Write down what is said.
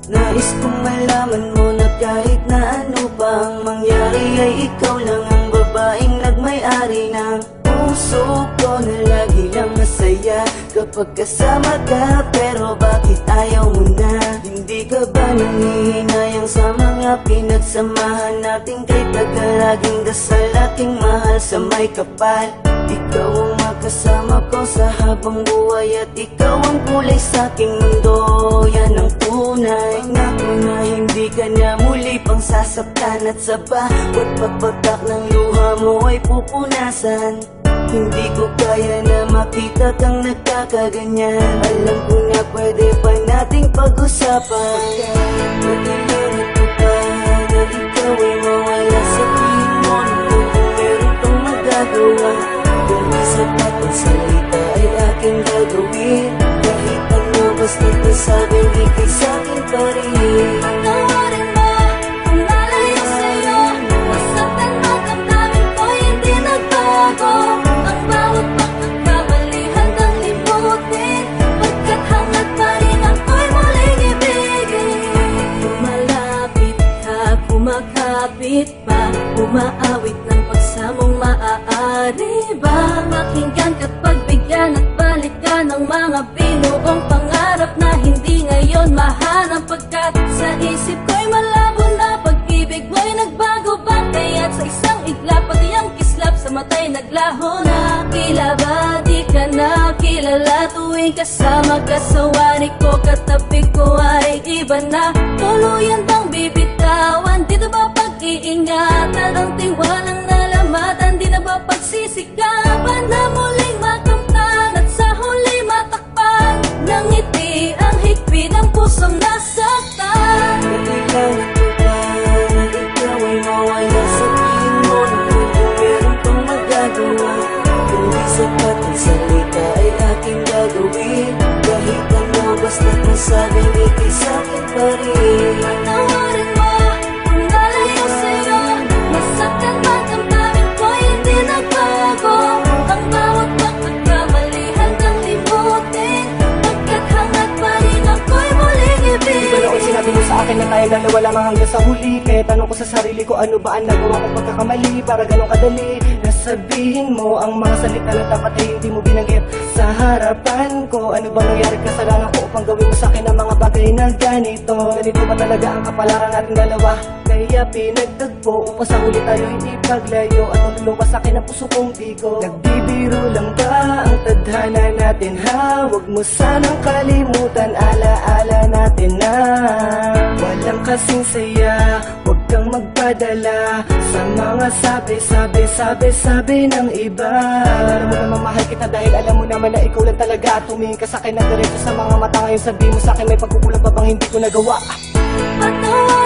Nais kong malaman mo na kahit na ano bang mangyari ay ikaw lang ang babaeng nagmay-ari ng puso ko na lagi lang masaya kapag kasama ka. Pero bakit ayaw mo na? Hindi ka ba nangihinayang sa mga pinagsamahan natin? Kay tagalaging dasal aking mahal sa may kapal. Ikaw ang makasama ko sa habang buhay at ikaw ang kulay sa aking mundo. Yan ang tunay. Pangako na hindi ka na muli pang sasaktan at sa bawat pagpatak ng luha mo ay pupunasan. Hindi ko kaya na makita kang nagkakaganyan. Alam ko na pwede pa nating pag-usapan. Pagkakalimutan ko pa na ikaw ay mawala sa piling mo. Kung meron pang magagawa, kung sapat ang salita ay aking gagawin. Kahit ano basta't nasabing ikay sa'kin pa rin. Patawarin mo kung nalayo sa'yo. Masaktan man damdamin ko hindi nagbago. Ang bawat pagkakamali handang limutin. Pagkat hangad pa rin ako'y muling ibigin. Lumalapit ka, kumakapit pa. Umaawit ng pagsamong maaari ba? Pakinggan ka't pagbigyan at balikan ng mga binuong pangarap na hindi ngayon mahanap. Pagkat sa isip ko'y malabo na pag-ibig mo'y nagbago ba? Kaya't sa isang iglap pati ang kislap sa mata'y naglaho na. Tila ba di ka na kilala tuwing kasama ka sa wari ko? Katabi ko ay iba na. Tuluyan bang bibitawan? Di na ba pag-iingatan? Ang tiwalang nalamatan, di na ba pagsisikapan na muling makamtan at sa huli matakpan ng ngiti ang higpit ng pusong nasaktan. Kailangan ko ba na ikaw ay mawala sa piling mo? Kung meron pang magagawa, kung di sapat ang salita ay aking gagawin. Kahit ano basta't nasabing ikay sa'kin pa rin. Patawarin mo kung nalayo sa'yo. Masaktan man damdamin ko hindi nagbago. Ang bawat pagkakamali handang limutin. Pagkat hangad pa rin ako'y muling Di ba ibigin. noon sinabi mo sa akin na tayo dalawa lamang hanggang sa huli? Kaya tanong ko sa sarili ko, ano ba ang nagawa kong pagkakamali para ganun kadali nasabihin mo ang mga salita na dapat ay hindi mo binanggit sa harapan ko? Ano bang nangyari kasalanan ko upang gawin mo sa akin ang mga bagay na ganito? Ganito ba talaga ang kapalaran nating dalawa? Kaya pinagtagpo upang sa huli tayo hindi paglayo at lumuluwas sa akin ang puso kong bigo. Nagbibiro lang ba ang tadhana natin ha? Huwag mo sanang kalimutan, alaala natin na walang kasing saya. Huwag kang magpadala sa mga sabi ng iba. Alam mo naman mahal kita dahil alam mo naman na ikaw lang talaga. Tumingin ka sa akin na diretso sa mga mata. Ngayon sabihin mo sa akin may pagkukulang pa bang hindi ko nagawa? Patawarin